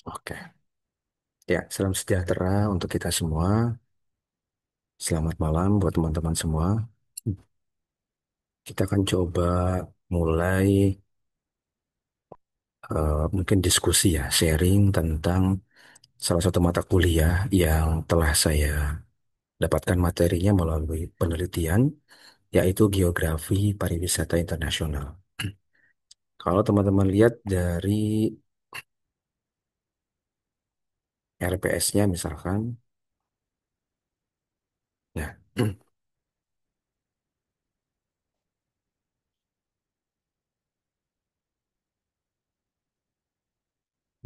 Oke, ya, salam sejahtera untuk kita semua. Selamat malam buat teman-teman semua. Kita akan coba mulai mungkin diskusi ya, sharing tentang salah satu mata kuliah yang telah saya dapatkan materinya melalui penelitian, yaitu Geografi Pariwisata Internasional. Kalau teman-teman lihat dari RPS-nya misalkan, nah,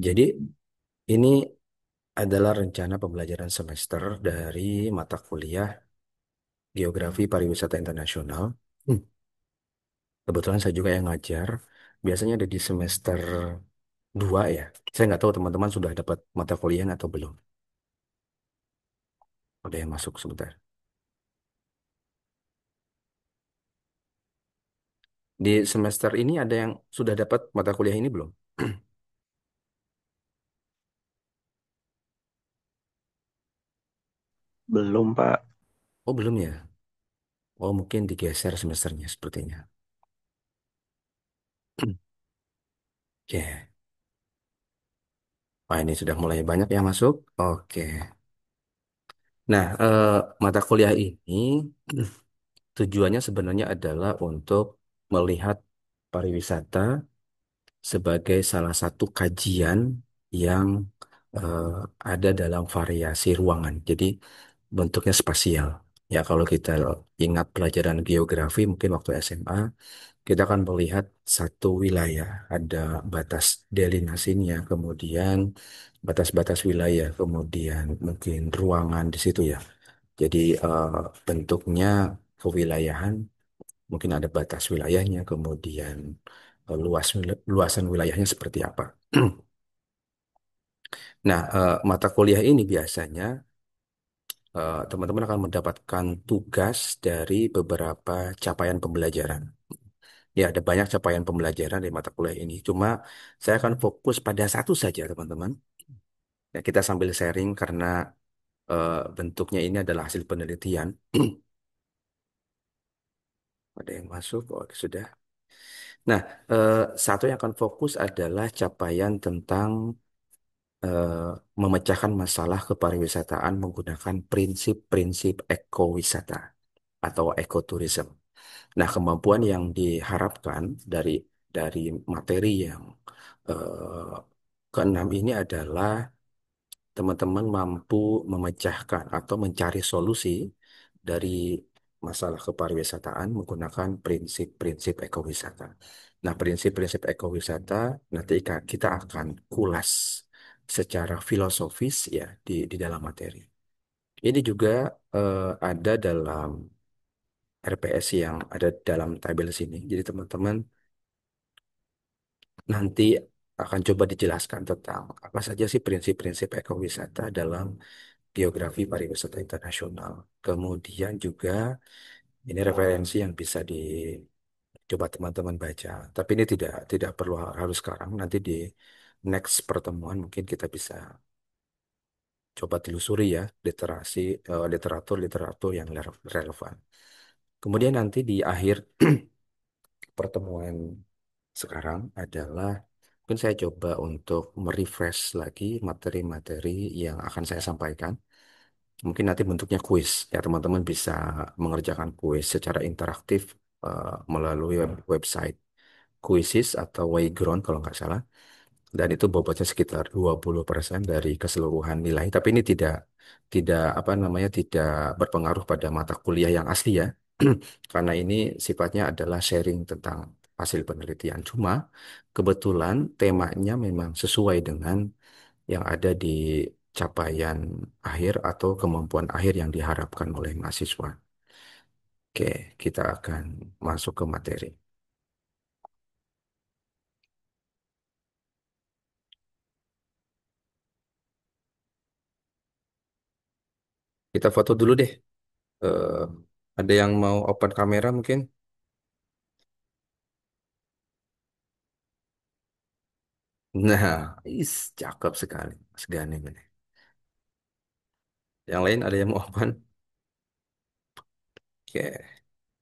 jadi ini adalah rencana pembelajaran semester dari mata kuliah Geografi Pariwisata Internasional. Hmm. Kebetulan saya juga yang ngajar. Biasanya ada di semester 2 ya. Saya nggak tahu teman-teman sudah dapat mata kuliah atau belum. Ada yang masuk sebentar. Di semester ini ada yang sudah dapat mata kuliah ini belum? Belum, Pak. Oh, belum ya. Oh, mungkin digeser semesternya sepertinya. Oke. Wah, ini sudah mulai banyak yang masuk. Oke. Nah, mata kuliah ini tujuannya sebenarnya adalah untuk melihat pariwisata sebagai salah satu kajian yang eh, ada dalam variasi ruangan. Jadi bentuknya spasial. Ya, kalau kita ingat pelajaran geografi mungkin waktu SMA, kita akan melihat satu wilayah, ada batas delinasinya, kemudian batas-batas wilayah, kemudian mungkin ruangan di situ ya. Jadi bentuknya kewilayahan, mungkin ada batas wilayahnya, kemudian luasan wilayahnya seperti apa. Nah, mata kuliah ini biasanya teman-teman akan mendapatkan tugas dari beberapa capaian pembelajaran. Ya, ada banyak capaian pembelajaran di mata kuliah ini. Cuma saya akan fokus pada satu saja, teman-teman. Ya, kita sambil sharing karena bentuknya ini adalah hasil penelitian. Ada yang masuk, oh sudah. Nah, satu yang akan fokus adalah capaian tentang eh, memecahkan masalah kepariwisataan menggunakan prinsip-prinsip ekowisata atau ekoturism. Nah, kemampuan yang diharapkan dari materi yang eh, keenam ini adalah teman-teman mampu memecahkan atau mencari solusi dari masalah kepariwisataan menggunakan prinsip-prinsip ekowisata. Nah, prinsip-prinsip ekowisata nanti kita akan kulas secara filosofis ya di dalam materi. Ini juga ada dalam RPS yang ada dalam tabel sini. Jadi teman-teman nanti akan coba dijelaskan tentang apa saja sih prinsip-prinsip ekowisata dalam geografi pariwisata internasional. Kemudian juga ini referensi yang bisa dicoba teman-teman baca. Tapi ini tidak perlu harus sekarang. Nanti di next pertemuan mungkin kita bisa coba telusuri ya literasi literatur-literatur yang relevan. Kemudian nanti di akhir pertemuan sekarang adalah mungkin saya coba untuk merefresh lagi materi-materi yang akan saya sampaikan. Mungkin nanti bentuknya kuis, ya teman-teman bisa mengerjakan kuis secara interaktif melalui website Quizzes atau Wayground kalau nggak salah. Dan itu bobotnya sekitar 20% dari keseluruhan nilai. Tapi ini tidak tidak apa namanya tidak berpengaruh pada mata kuliah yang asli ya. Karena ini sifatnya adalah sharing tentang hasil penelitian. Cuma kebetulan temanya memang sesuai dengan yang ada di capaian akhir atau kemampuan akhir yang diharapkan oleh mahasiswa. Oke, kita akan masuk ke materi. Kita foto dulu deh. Eh, ada yang mau open kamera mungkin? Nah, cakep sekali, Mas Gani ini. Yang lain ada yang mau open? Oke,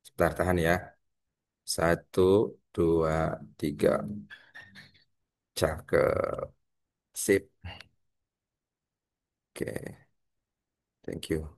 sebentar tahan ya. Satu, dua, tiga. Cakep. Sip. Oke, thank you.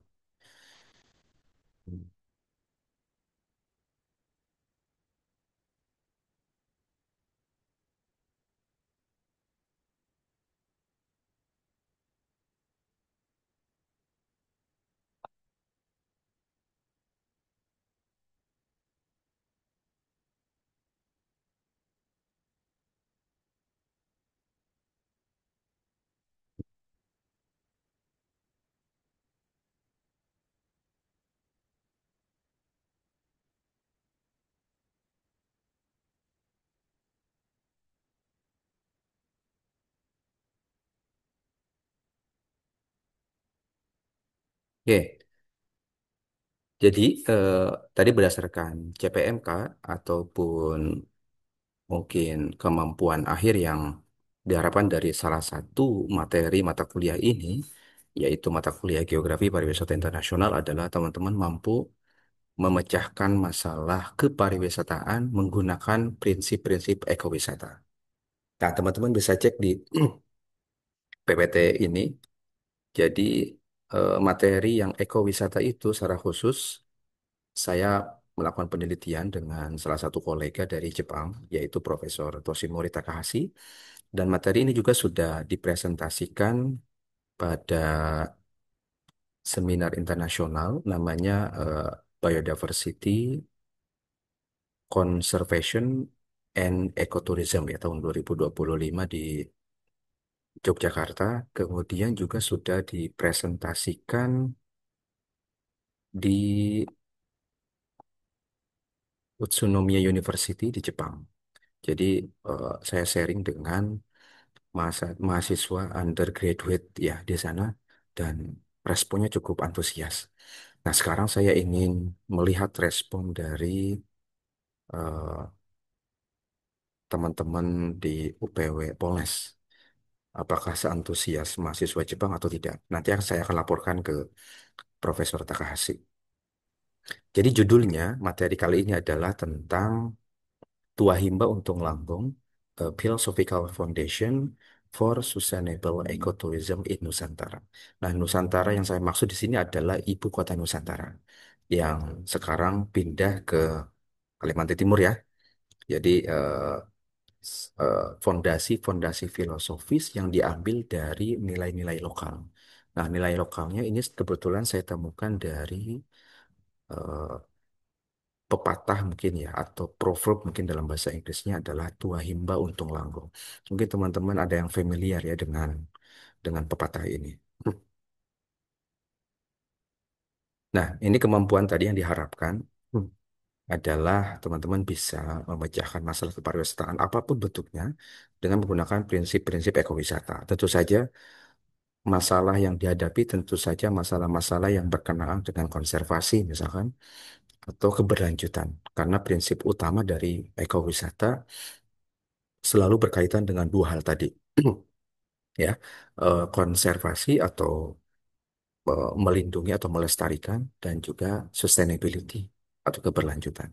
Oke, jadi eh, tadi berdasarkan CPMK ataupun mungkin kemampuan akhir yang diharapkan dari salah satu materi mata kuliah ini, yaitu mata kuliah Geografi Pariwisata Internasional adalah teman-teman mampu memecahkan masalah kepariwisataan menggunakan prinsip-prinsip ekowisata. Nah, teman-teman bisa cek di PPT ini. Jadi, materi yang ekowisata itu secara khusus saya melakukan penelitian dengan salah satu kolega dari Jepang, yaitu Profesor Toshimori Takahashi. Dan materi ini juga sudah dipresentasikan pada seminar internasional namanya Biodiversity, Conservation, and Ecotourism ya tahun 2025 di Yogyakarta. Kemudian juga sudah dipresentasikan di Utsunomiya University di Jepang. Jadi saya sharing dengan mahasiswa undergraduate ya di sana dan responnya cukup antusias. Nah, sekarang saya ingin melihat respon dari eh, teman-teman di UPW Polnes. Apakah seantusias mahasiswa Jepang atau tidak? Nanti saya akan laporkan ke Profesor Takahashi. Jadi judulnya materi kali ini adalah tentang Tua Himba Untung Lambung, a Philosophical Foundation for Sustainable Ecotourism in Nusantara. Nah, Nusantara yang saya maksud di sini adalah ibu kota Nusantara yang sekarang pindah ke Kalimantan Timur ya. Jadi fondasi-fondasi filosofis yang diambil dari nilai-nilai lokal. Nah, nilai lokalnya ini kebetulan saya temukan dari eh, pepatah mungkin ya atau proverb mungkin dalam bahasa Inggrisnya adalah tua himba untung langgeng. Mungkin teman-teman ada yang familiar ya dengan pepatah ini. Nah, ini kemampuan tadi yang diharapkan adalah teman-teman bisa memecahkan masalah kepariwisataan apapun bentuknya dengan menggunakan prinsip-prinsip ekowisata. Tentu saja masalah yang dihadapi tentu saja masalah-masalah yang berkenaan dengan konservasi misalkan atau keberlanjutan. Karena prinsip utama dari ekowisata selalu berkaitan dengan dua hal tadi, ya, konservasi atau melindungi atau melestarikan dan juga sustainability atau keberlanjutan.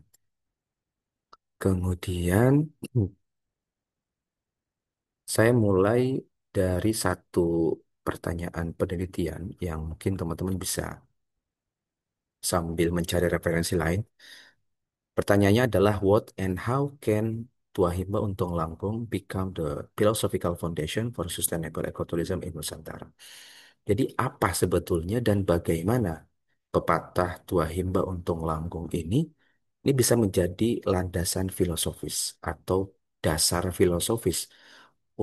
Kemudian saya mulai dari satu pertanyaan penelitian yang mungkin teman-teman bisa sambil mencari referensi lain. Pertanyaannya adalah what and how can Tua Himba Untung Lambung become the philosophical foundation for sustainable ecotourism in Nusantara? Jadi apa sebetulnya dan bagaimana pepatah Tua Himba Untung Lambung ini bisa menjadi landasan filosofis atau dasar filosofis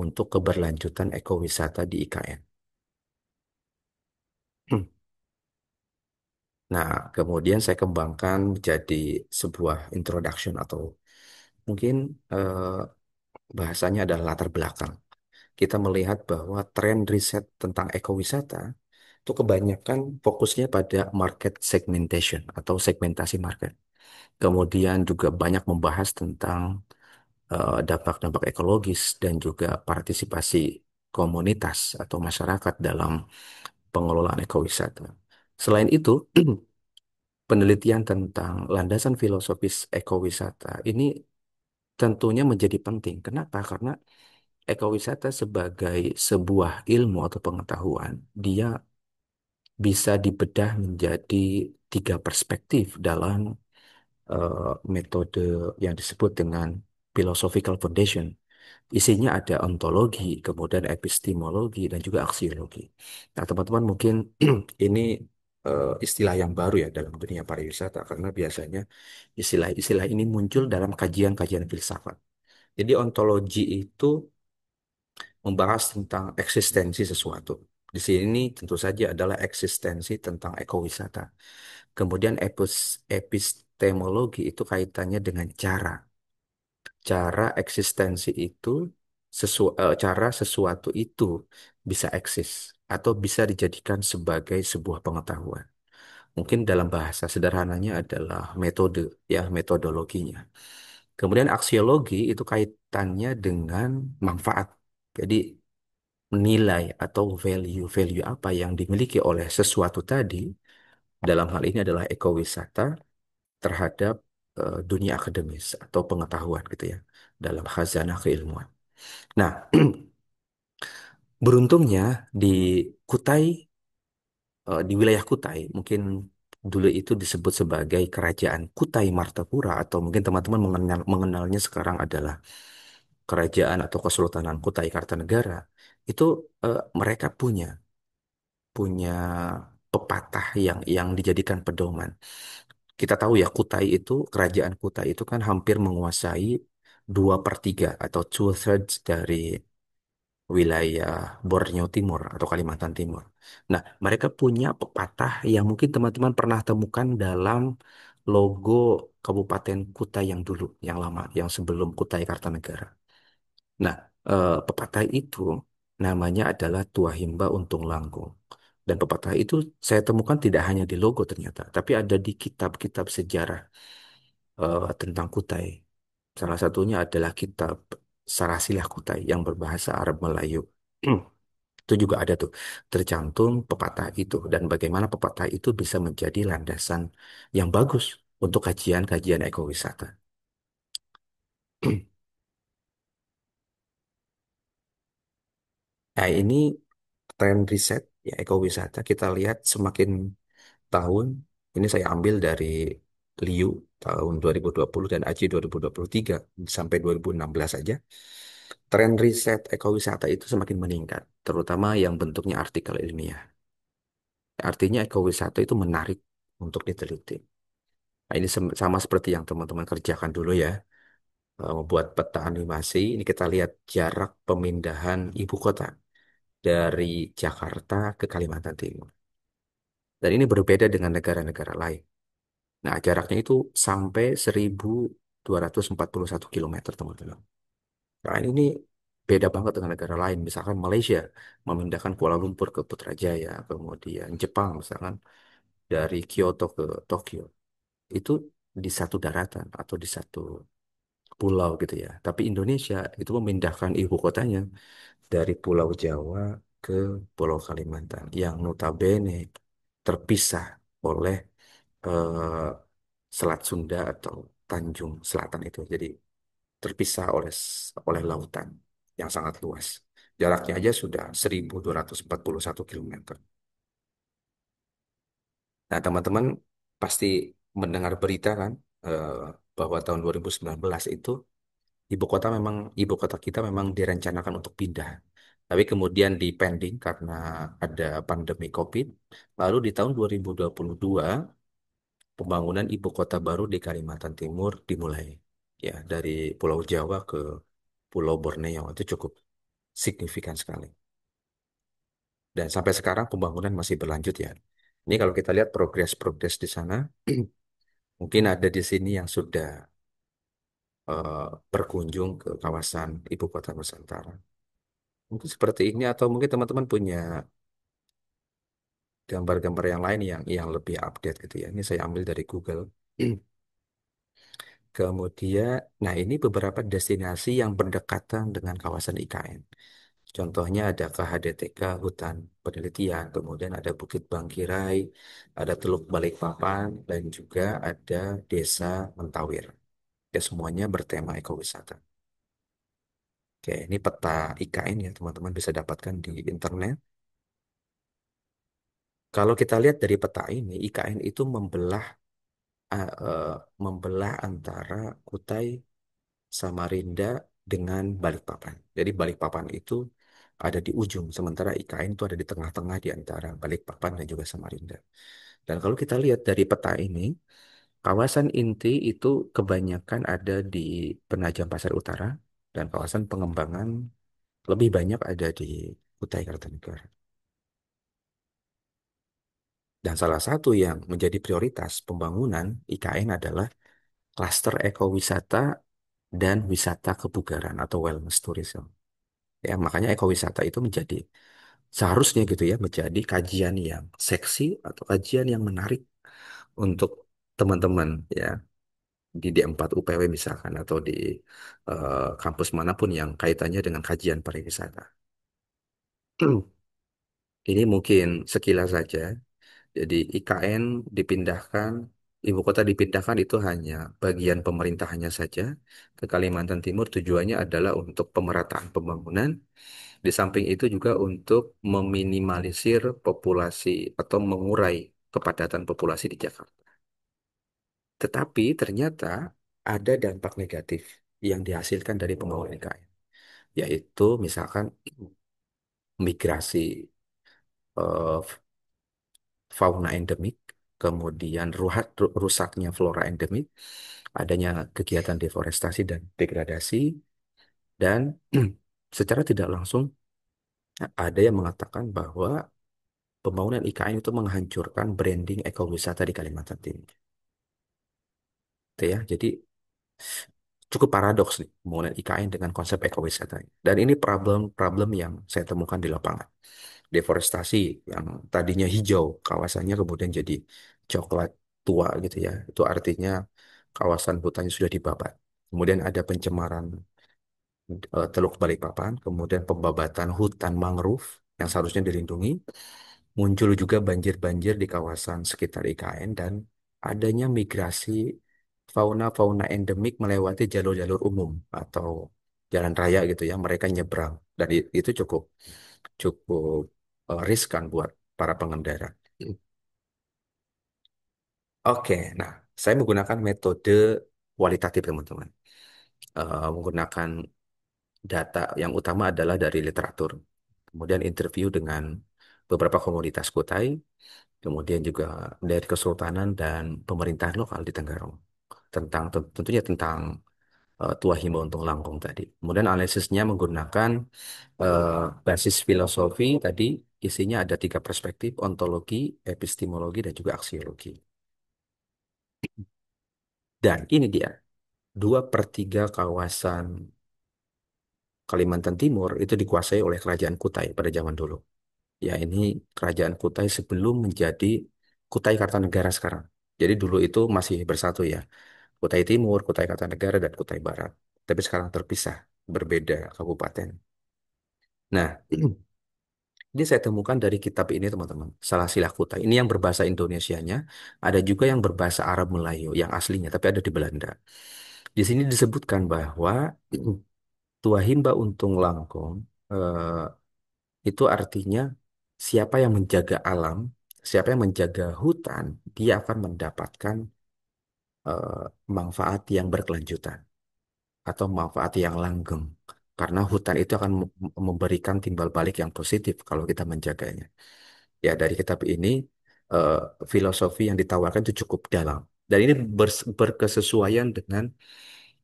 untuk keberlanjutan ekowisata di IKN. Nah, kemudian saya kembangkan menjadi sebuah introduction atau mungkin bahasanya adalah latar belakang. Kita melihat bahwa tren riset tentang ekowisata itu kebanyakan fokusnya pada market segmentation atau segmentasi market. Kemudian juga banyak membahas tentang dampak-dampak ekologis dan juga partisipasi komunitas atau masyarakat dalam pengelolaan ekowisata. Selain itu, penelitian tentang landasan filosofis ekowisata ini tentunya menjadi penting. Kenapa? Karena ekowisata sebagai sebuah ilmu atau pengetahuan, dia bisa dibedah menjadi tiga perspektif dalam metode yang disebut dengan philosophical foundation. Isinya ada ontologi, kemudian epistemologi, dan juga aksiologi. Nah, teman-teman mungkin ini istilah yang baru ya dalam dunia pariwisata, karena biasanya istilah-istilah ini muncul dalam kajian-kajian filsafat. Jadi ontologi itu membahas tentang eksistensi sesuatu. Di sini tentu saja adalah eksistensi tentang ekowisata. Kemudian epistemologi itu kaitannya dengan cara eksistensi itu cara sesuatu itu bisa eksis atau bisa dijadikan sebagai sebuah pengetahuan. Mungkin dalam bahasa sederhananya adalah metode, ya, metodologinya. Kemudian aksiologi itu kaitannya dengan manfaat. Jadi nilai atau value apa yang dimiliki oleh sesuatu tadi, dalam hal ini adalah ekowisata terhadap dunia akademis atau pengetahuan gitu ya, dalam khazanah keilmuan. Nah, beruntungnya di Kutai, di wilayah Kutai, mungkin dulu itu disebut sebagai Kerajaan Kutai Martapura atau mungkin teman-teman mengenalnya sekarang adalah Kerajaan atau Kesultanan Kutai Kartanegara. Itu mereka punya pepatah yang dijadikan pedoman. Kita tahu ya Kutai itu, Kerajaan Kutai itu kan hampir menguasai 2/3 atau 2/3 dari wilayah Borneo Timur atau Kalimantan Timur. Nah, mereka punya pepatah yang mungkin teman-teman pernah temukan dalam logo Kabupaten Kutai yang dulu, yang lama, yang sebelum Kutai Kartanegara. Nah, pepatah itu namanya adalah Tua Himba Untung Langgung. Dan pepatah itu saya temukan tidak hanya di logo ternyata, tapi ada di kitab-kitab sejarah tentang Kutai. Salah satunya adalah kitab Sarasilah Kutai yang berbahasa Arab Melayu. Itu juga ada tuh tercantum pepatah itu dan bagaimana pepatah itu bisa menjadi landasan yang bagus untuk kajian-kajian ekowisata. Nah, ini tren riset ya ekowisata kita lihat semakin tahun, ini saya ambil dari Liu tahun 2020 dan AJI 2023 sampai 2016 saja. Tren riset ekowisata itu semakin meningkat, terutama yang bentuknya artikel ilmiah. Artinya ekowisata itu menarik untuk diteliti. Nah, ini sama seperti yang teman-teman kerjakan dulu ya, membuat peta animasi. Ini kita lihat jarak pemindahan ibu kota dari Jakarta ke Kalimantan Timur. Dan ini berbeda dengan negara-negara lain. Nah, jaraknya itu sampai 1.241 kilometer, teman-teman. Nah, ini beda banget dengan negara lain. Misalkan Malaysia memindahkan Kuala Lumpur ke Putrajaya, kemudian Jepang misalkan dari Kyoto ke Tokyo. Itu di satu daratan atau di satu pulau gitu ya. Tapi Indonesia itu memindahkan ibu kotanya dari Pulau Jawa ke Pulau Kalimantan yang notabene terpisah oleh eh, Selat Sunda atau Tanjung Selatan itu. Jadi terpisah oleh lautan yang sangat luas. Jaraknya aja sudah 1.241 kilometer. Nah, teman-teman pasti mendengar berita kan eh, bahwa tahun 2019 itu ibu kota kita memang direncanakan untuk pindah. Tapi kemudian dipending karena ada pandemi COVID. Lalu di tahun 2022 pembangunan ibu kota baru di Kalimantan Timur dimulai. Ya, dari Pulau Jawa ke Pulau Borneo itu cukup signifikan sekali. Dan sampai sekarang pembangunan masih berlanjut ya. Ini kalau kita lihat progres-progres di sana, mungkin ada di sini yang sudah berkunjung ke kawasan ibu kota Nusantara. Mungkin seperti ini atau mungkin teman-teman punya gambar-gambar yang lain yang lebih update gitu ya. Ini saya ambil dari Google. Kemudian, nah ini beberapa destinasi yang berdekatan dengan kawasan IKN. Contohnya ada KHDTK, Hutan Penelitian, kemudian ada Bukit Bangkirai, ada Teluk Balikpapan, dan juga ada Desa Mentawir. Ya, semuanya bertema ekowisata. Oke, ini peta IKN ya, teman-teman bisa dapatkan di internet. Kalau kita lihat dari peta ini, IKN itu uh, uh, membelah antara Kutai, Samarinda dengan Balikpapan. Jadi Balikpapan itu ada di ujung, sementara IKN itu ada di tengah-tengah di antara Balikpapan dan juga Samarinda. Dan kalau kita lihat dari peta ini, kawasan inti itu kebanyakan ada di Penajam Pasir Utara dan kawasan pengembangan lebih banyak ada di Kutai Kartanegara. Dan salah satu yang menjadi prioritas pembangunan IKN adalah klaster ekowisata dan wisata kebugaran atau wellness tourism. Ya, makanya ekowisata itu menjadi seharusnya gitu ya menjadi kajian yang seksi atau kajian yang menarik untuk teman-teman ya di D4 UPW misalkan atau di kampus manapun yang kaitannya dengan kajian pariwisata. Ini mungkin sekilas saja. Jadi IKN dipindahkan, ibu kota dipindahkan itu hanya bagian pemerintahannya saja ke Kalimantan Timur. Tujuannya adalah untuk pemerataan pembangunan. Di samping itu juga untuk meminimalisir populasi atau mengurai kepadatan populasi di Jakarta. Tetapi ternyata ada dampak negatif yang dihasilkan dari pembangunan IKN, yaitu misalkan migrasi eh, fauna endemik, kemudian rusaknya flora endemik, adanya kegiatan deforestasi dan degradasi, dan secara tidak langsung ada yang mengatakan bahwa pembangunan IKN itu menghancurkan branding ekowisata di Kalimantan Timur. Itu ya, jadi cukup paradoks nih pembangunan IKN dengan konsep ekowisata. Dan ini problem-problem yang saya temukan di lapangan. Deforestasi yang tadinya hijau, kawasannya kemudian jadi coklat tua gitu ya. Itu artinya kawasan hutannya sudah dibabat. Kemudian ada pencemaran Teluk Balikpapan, kemudian pembabatan hutan mangrove yang seharusnya dilindungi. Muncul juga banjir-banjir di kawasan sekitar IKN dan adanya migrasi fauna-fauna endemik melewati jalur-jalur umum atau jalan raya gitu ya. Mereka nyebrang dan itu cukup cukup riskan buat para pengendara. Oke, nah saya menggunakan metode kualitatif teman-teman. Menggunakan data yang utama adalah dari literatur, kemudian interview dengan beberapa komunitas Kutai, kemudian juga dari Kesultanan dan pemerintahan lokal di Tenggarong tentang tentunya tentang Tua Himba Untung Langkung tadi. Kemudian analisisnya menggunakan basis filosofi tadi isinya ada tiga perspektif, ontologi, epistemologi, dan juga aksiologi. Dan ini dia, 2/3 kawasan Kalimantan Timur itu dikuasai oleh Kerajaan Kutai pada zaman dulu. Ya, ini Kerajaan Kutai sebelum menjadi Kutai Kartanegara sekarang. Jadi dulu itu masih bersatu ya, Kutai Timur, Kutai Kartanegara, dan Kutai Barat. Tapi sekarang terpisah, berbeda kabupaten. Nah, ini saya temukan dari kitab ini teman-teman, Salasilah Kutai. Ini yang berbahasa Indonesianya, ada juga yang berbahasa Arab Melayu, yang aslinya, tapi ada di Belanda. Di sini disebutkan bahwa Tua Himba Untung Langkong eh, itu artinya siapa yang menjaga alam, siapa yang menjaga hutan, dia akan mendapatkan eh, manfaat yang berkelanjutan atau manfaat yang langgeng. Karena hutan itu akan memberikan timbal balik yang positif kalau kita menjaganya. Ya, dari kitab ini eh, filosofi yang ditawarkan itu cukup dalam. Dan ini berkesesuaian dengan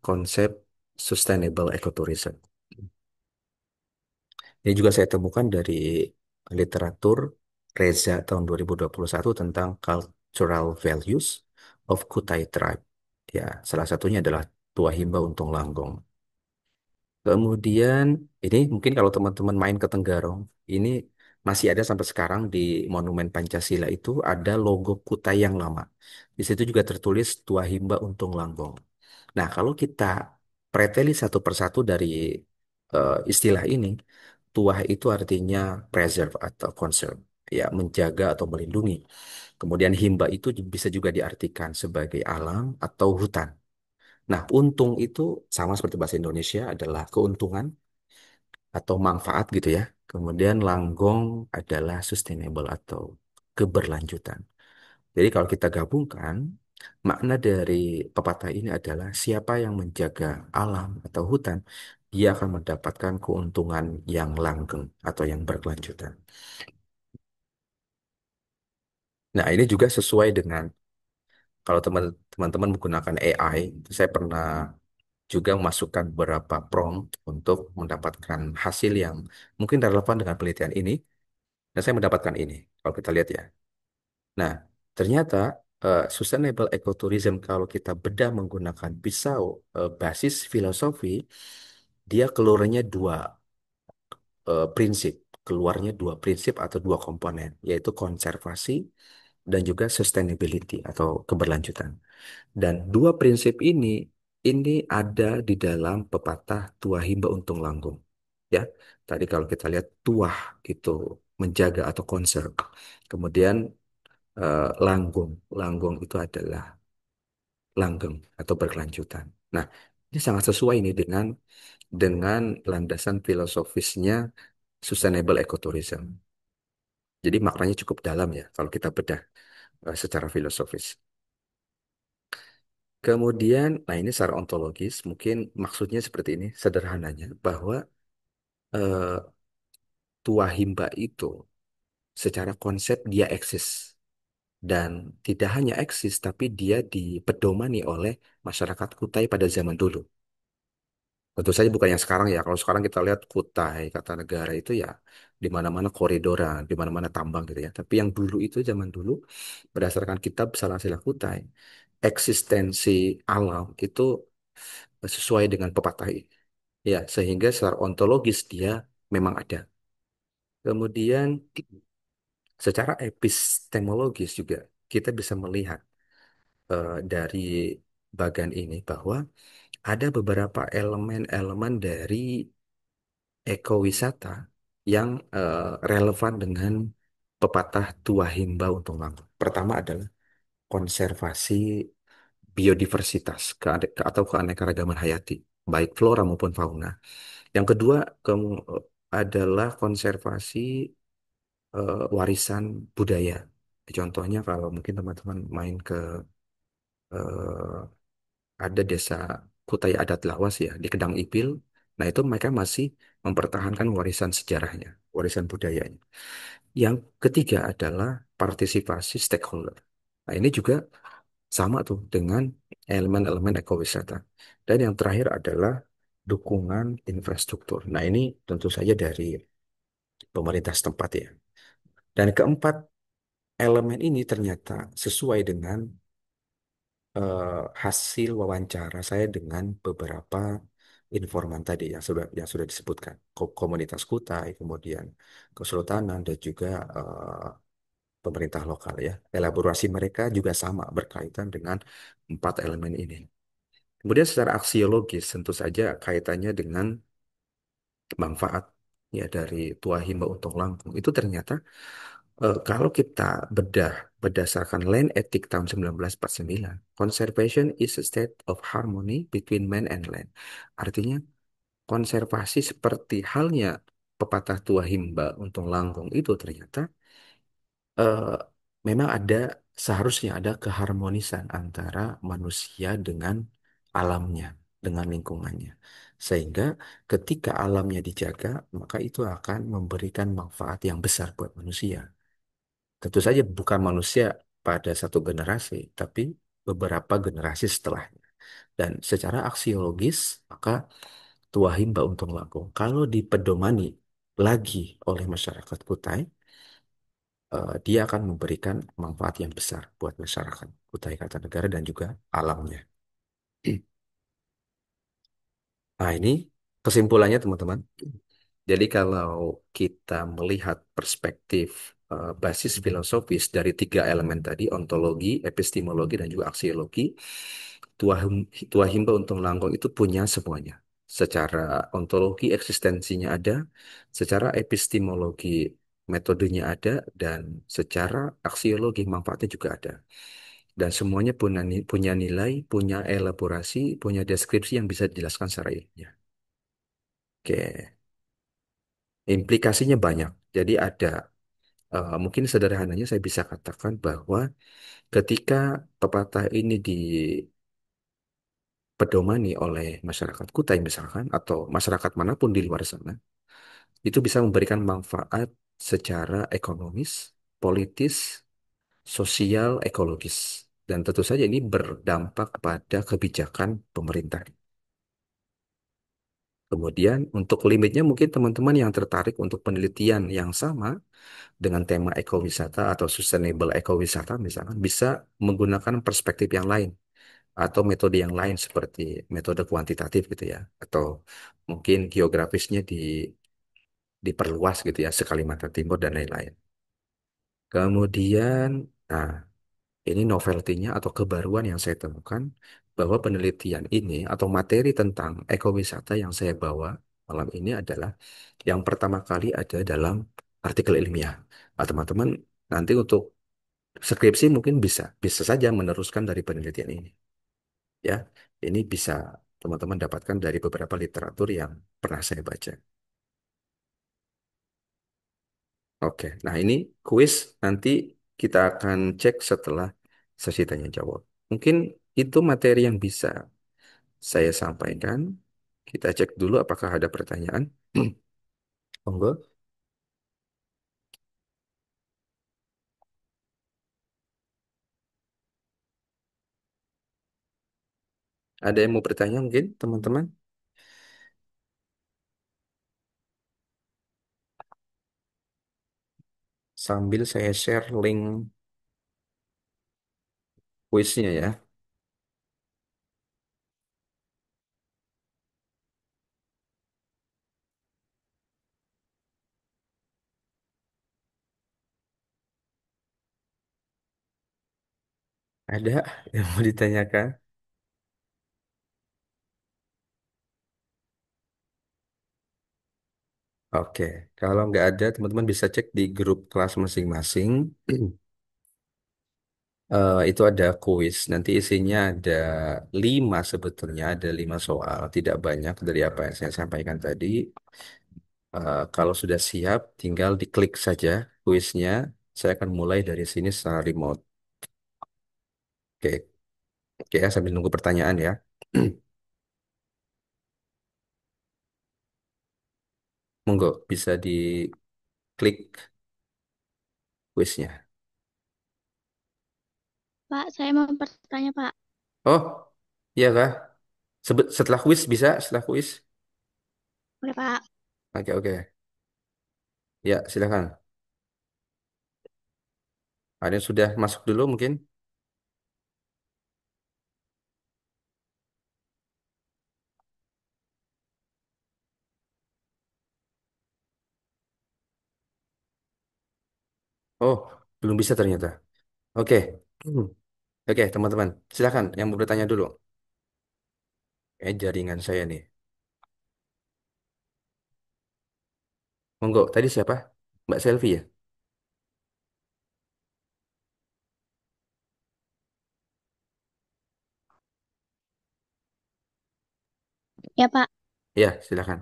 konsep sustainable ecotourism. Ini juga saya temukan dari literatur Reza tahun 2021 tentang Cultural Values of Kutai Tribe. Ya, salah satunya adalah Tua Himba Untung Langgong. Kemudian ini mungkin kalau teman-teman main ke Tenggarong, ini masih ada sampai sekarang di Monumen Pancasila itu ada logo Kutai yang lama. Di situ juga tertulis Tua Himba Untung Langgong. Nah, kalau kita preteli satu persatu dari istilah ini, tuah itu artinya preserve atau conserve, ya menjaga atau melindungi. Kemudian himba itu bisa juga diartikan sebagai alam atau hutan. Nah, untung itu sama seperti bahasa Indonesia adalah keuntungan atau manfaat gitu ya. Kemudian langgong adalah sustainable atau keberlanjutan. Jadi kalau kita gabungkan, makna dari pepatah ini adalah siapa yang menjaga alam atau hutan, dia akan mendapatkan keuntungan yang langgeng atau yang berkelanjutan. Nah, ini juga sesuai dengan kalau teman-teman menggunakan AI, saya pernah juga memasukkan beberapa prompt untuk mendapatkan hasil yang mungkin relevan dengan penelitian ini, dan saya mendapatkan ini. Kalau kita lihat ya. Nah, ternyata sustainable ecotourism kalau kita bedah menggunakan pisau basis filosofi, dia keluarnya prinsip, keluarnya dua prinsip atau dua komponen, yaitu konservasi dan juga sustainability atau keberlanjutan. Dan dua prinsip ini ada di dalam pepatah tuah himba untung langgung. Ya, tadi kalau kita lihat tuah itu menjaga atau conserve. Kemudian langgung, langgung itu adalah langgeng atau berkelanjutan. Nah, ini sangat sesuai ini dengan landasan filosofisnya sustainable ecotourism. Jadi maknanya cukup dalam ya kalau kita bedah secara filosofis. Kemudian, nah ini secara ontologis, mungkin maksudnya seperti ini, sederhananya, bahwa eh, tuah himba itu secara konsep dia eksis. Dan tidak hanya eksis, tapi dia dipedomani oleh masyarakat Kutai pada zaman dulu. Tentu saja bukan yang sekarang ya. Kalau sekarang kita lihat Kutai, kata negara itu ya di mana-mana koridoran, di mana-mana tambang gitu ya. Tapi yang dulu itu zaman dulu berdasarkan kitab Salasila Kutai, eksistensi alam itu sesuai dengan pepatah ini. Ya, sehingga secara ontologis dia memang ada. Kemudian secara epistemologis juga kita bisa melihat dari bagan ini bahwa ada beberapa elemen-elemen dari ekowisata yang relevan dengan pepatah tua himba untuk langkung. Pertama adalah konservasi biodiversitas atau keanekaragaman hayati, baik flora maupun fauna. Yang kedua adalah konservasi warisan budaya. Contohnya kalau mungkin teman-teman main ke ada desa Kutai Adat Lawas ya di Kedang Ipil. Nah, itu mereka masih mempertahankan warisan sejarahnya, warisan budayanya. Yang ketiga adalah partisipasi stakeholder. Nah, ini juga sama tuh dengan elemen-elemen ekowisata. Dan yang terakhir adalah dukungan infrastruktur. Nah, ini tentu saja dari pemerintah setempat ya. Dan keempat elemen ini ternyata sesuai dengan hasil wawancara saya dengan beberapa informan tadi yang sudah disebutkan. Komunitas Kutai, kemudian Kesultanan dan juga pemerintah lokal ya. Elaborasi mereka juga sama berkaitan dengan empat elemen ini. Kemudian secara aksiologis tentu saja kaitannya dengan manfaat ya dari Tua Himba Untung Langkung. Itu ternyata kalau kita bedah berdasarkan Land Ethic tahun 1949, conservation is a state of harmony between man and land. Artinya konservasi seperti halnya pepatah Tua Himba Untung Langkung itu ternyata eh, memang seharusnya ada keharmonisan antara manusia dengan alamnya, dengan lingkungannya. Sehingga ketika alamnya dijaga, maka itu akan memberikan manfaat yang besar buat manusia. Tentu saja bukan manusia pada satu generasi, tapi beberapa generasi setelahnya. Dan secara aksiologis, maka Tua Himba Untung Lagong, kalau dipedomani lagi oleh masyarakat Kutai, dia akan memberikan manfaat yang besar buat masyarakat Kutai Kartanegara dan juga alamnya. Nah, ini kesimpulannya teman-teman. Jadi kalau kita melihat perspektif basis filosofis dari tiga elemen tadi, ontologi, epistemologi, dan juga aksiologi, Tua Himba Untung Langgong itu punya semuanya. Secara ontologi eksistensinya ada, secara epistemologi metodenya ada, dan secara aksiologi manfaatnya juga ada. Dan semuanya punya nilai, punya elaborasi, punya deskripsi yang bisa dijelaskan secara ilmiah. Oke, implikasinya banyak. Jadi ada, mungkin sederhananya saya bisa katakan bahwa ketika pepatah ini dipedomani oleh masyarakat Kutai misalkan, atau masyarakat manapun di luar sana, itu bisa memberikan manfaat secara ekonomis, politis, sosial, ekologis. Dan tentu saja ini berdampak pada kebijakan pemerintah. Kemudian untuk limitnya mungkin teman-teman yang tertarik untuk penelitian yang sama dengan tema ekowisata atau sustainable ekowisata misalkan bisa menggunakan perspektif yang lain atau metode yang lain seperti metode kuantitatif gitu ya, atau mungkin geografisnya diperluas gitu ya, se-Kalimantan Timur dan lain-lain. Kemudian, nah, ini novelty-nya atau kebaruan yang saya temukan bahwa penelitian ini atau materi tentang ekowisata yang saya bawa malam ini adalah yang pertama kali ada dalam artikel ilmiah. Nah, teman-teman nanti untuk skripsi mungkin bisa bisa saja meneruskan dari penelitian ini. Ya, ini bisa teman-teman dapatkan dari beberapa literatur yang pernah saya baca. Oke, nah ini kuis nanti kita akan cek setelah sesi tanya jawab. Mungkin itu materi yang bisa saya sampaikan. Kita cek dulu apakah ada pertanyaan. Monggo, ada yang mau bertanya mungkin teman-teman? Sambil saya share link kuisnya ya. Ada yang mau ditanyakan? Oke, kalau nggak ada teman-teman bisa cek di grup kelas masing-masing. Itu ada kuis. Nanti isinya ada 5 sebetulnya, ada 5 soal. Tidak banyak dari apa yang saya sampaikan tadi. Kalau sudah siap, tinggal diklik saja kuisnya. Saya akan mulai dari sini secara remote. Oke, oke ya, sambil nunggu pertanyaan ya. Monggo, bisa diklik kuisnya. Pak, saya mau bertanya, Pak. Oh, iya kah? Setelah kuis bisa? Setelah kuis? Boleh, Pak? Oke, oke. Ya, silakan. Ada yang sudah masuk dulu mungkin? Oh, belum bisa ternyata. Oke. Hmm. Oke, teman-teman. Silakan yang mau bertanya dulu. Jaringan saya nih. Monggo, tadi siapa? Mbak Selvi ya? Ya, Pak. Ya, silakan.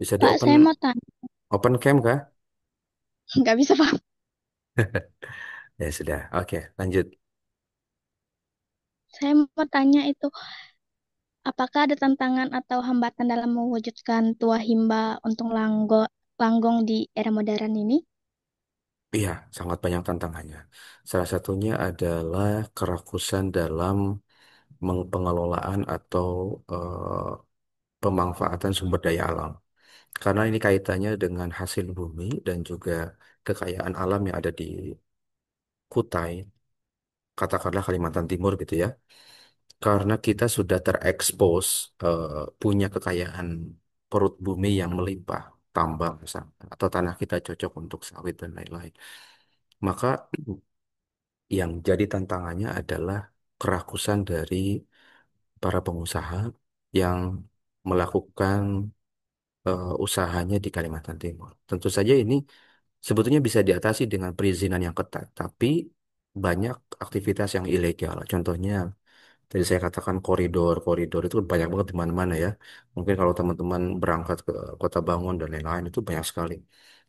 Bisa di Pak, open saya mau tanya. open cam kah? Nggak bisa, Pak. Ya sudah. Oke, lanjut. Saya mau tanya itu, apakah ada tantangan atau hambatan dalam mewujudkan tua himba untung langgong di era modern ini? Iya, sangat banyak tantangannya. Salah satunya adalah kerakusan dalam pengelolaan atau pemanfaatan sumber daya alam. Karena ini kaitannya dengan hasil bumi dan juga kekayaan alam yang ada di Kutai, katakanlah Kalimantan Timur gitu ya. Karena kita sudah terekspos punya kekayaan perut bumi yang melimpah, tambang misalnya, atau tanah kita cocok untuk sawit dan lain-lain. Maka yang jadi tantangannya adalah kerakusan dari para pengusaha yang melakukan usahanya di Kalimantan Timur. Tentu saja ini sebetulnya bisa diatasi dengan perizinan yang ketat, tapi banyak aktivitas yang ilegal. Contohnya, tadi saya katakan koridor-koridor itu banyak banget di mana-mana ya. Mungkin kalau teman-teman berangkat ke Kota Bangun dan lain-lain itu banyak sekali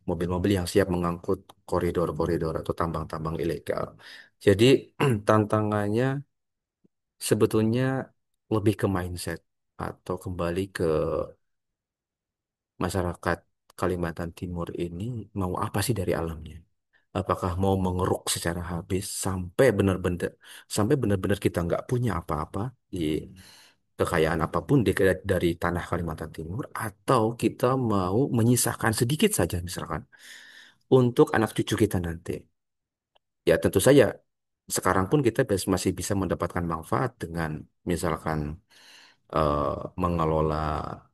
mobil-mobil yang siap mengangkut koridor-koridor atau tambang-tambang ilegal. Jadi tantangannya sebetulnya lebih ke mindset atau kembali ke masyarakat Kalimantan Timur ini mau apa sih dari alamnya? Apakah mau mengeruk secara habis sampai benar-benar kita nggak punya apa-apa di kekayaan apapun dari tanah Kalimantan Timur, atau kita mau menyisakan sedikit saja misalkan untuk anak cucu kita nanti. Ya tentu saja sekarang pun kita masih bisa mendapatkan manfaat dengan misalkan eh, mengelola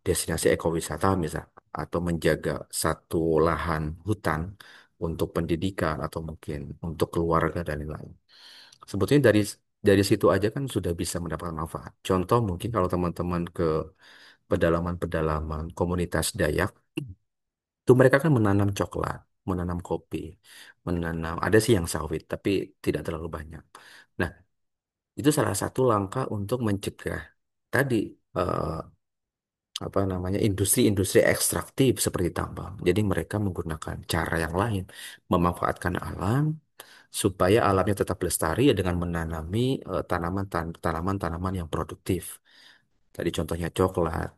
destinasi ekowisata misal, atau menjaga satu lahan hutan untuk pendidikan atau mungkin untuk keluarga dan lain-lain. Sebetulnya dari situ aja kan sudah bisa mendapatkan manfaat. Contoh mungkin kalau teman-teman ke pedalaman-pedalaman komunitas Dayak, itu mereka kan menanam coklat, menanam kopi, menanam ada sih yang sawit tapi tidak terlalu banyak. Nah, itu salah satu langkah untuk mencegah tadi eh, apa namanya industri-industri ekstraktif seperti tambang. Jadi mereka menggunakan cara yang lain, memanfaatkan alam supaya alamnya tetap lestari ya dengan menanami tanaman-tanaman yang produktif. Tadi contohnya coklat,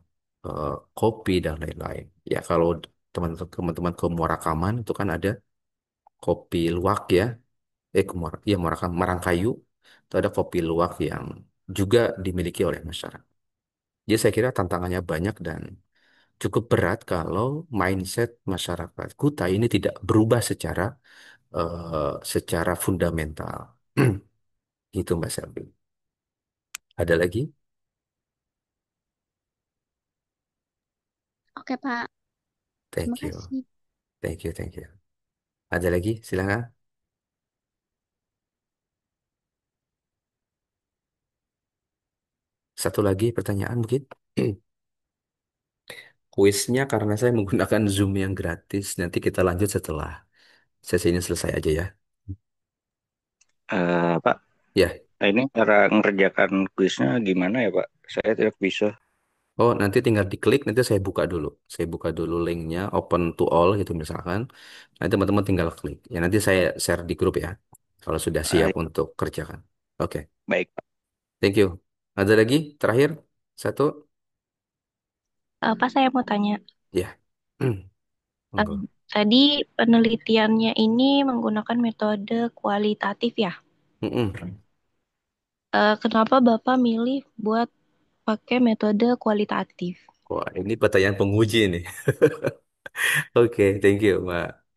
kopi dan lain-lain. Ya kalau teman-teman ke Muara Kaman itu kan ada kopi luwak ya, ya Marangkayu itu ada kopi luwak yang juga dimiliki oleh masyarakat. Jadi saya kira tantangannya banyak dan cukup berat kalau mindset masyarakat Kuta ini tidak berubah secara fundamental. Gitu Mbak Selvi. Ada lagi? Oke, Pak. Terima Thank you, kasih. thank you, thank you. Ada lagi? Silakan. Satu lagi pertanyaan mungkin. Kuisnya karena saya menggunakan Zoom yang gratis. Nanti kita lanjut setelah sesi ini selesai aja ya. Pak, Ya. ini cara ngerjakan kuisnya gimana ya, Pak? Saya tidak bisa. Oh, nanti tinggal diklik, nanti saya buka dulu. Saya buka dulu linknya, open to all gitu misalkan. Nanti teman-teman tinggal klik. Ya nanti saya share di grup ya. Kalau sudah siap Ya, untuk kerjakan. Oke, baik, Pak. thank you. Ada lagi? Terakhir? Satu? Pak, saya mau tanya. Ya. Eh, Monggo. Tadi penelitiannya ini menggunakan metode kualitatif ya. Mm-mm. Kenapa Bapak milih buat pakai metode kualitatif? Wah, ini pertanyaan penguji nih. Oke, thank you,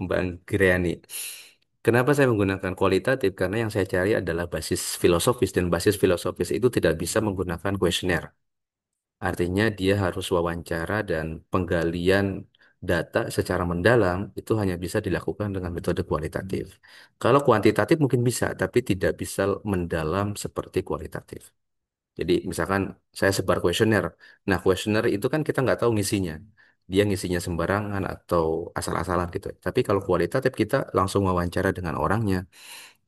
Mbak Griani. Kenapa saya menggunakan kualitatif? Karena yang saya cari adalah basis filosofis, dan basis filosofis itu tidak bisa menggunakan kuesioner. Artinya dia harus wawancara dan penggalian data secara mendalam itu hanya bisa dilakukan dengan metode kualitatif. Kalau kuantitatif mungkin bisa, tapi tidak bisa mendalam seperti kualitatif. Jadi misalkan saya sebar kuesioner. Nah, kuesioner itu kan kita nggak tahu ngisinya. Dia ngisinya sembarangan atau asal-asalan gitu. Tapi kalau kualitatif kita langsung wawancara dengan orangnya.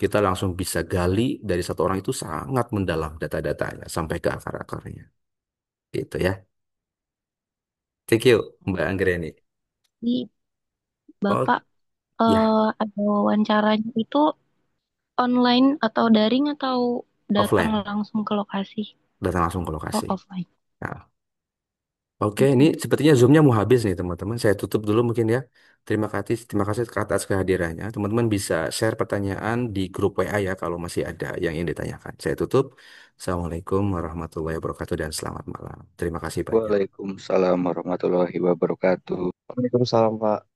Kita langsung bisa gali dari satu orang itu sangat mendalam data-datanya sampai ke akar-akarnya. Gitu ya. Thank you, Mbak Anggreni. Jadi Oh, Bapak ya, ada wawancaranya itu online atau daring atau datang offline. langsung ke lokasi? Datang langsung ke Oh, lokasi. offline. Nah, oke, ini Oke. sepertinya Zoom-nya mau habis nih, teman-teman. Saya tutup dulu mungkin ya. Terima kasih atas kehadirannya. Teman-teman bisa share pertanyaan di grup WA ya kalau masih ada yang ingin ditanyakan. Saya tutup. Assalamualaikum warahmatullahi wabarakatuh dan selamat malam. Terima kasih banyak. Waalaikumsalam warahmatullahi wabarakatuh. Waalaikumsalam, Pak.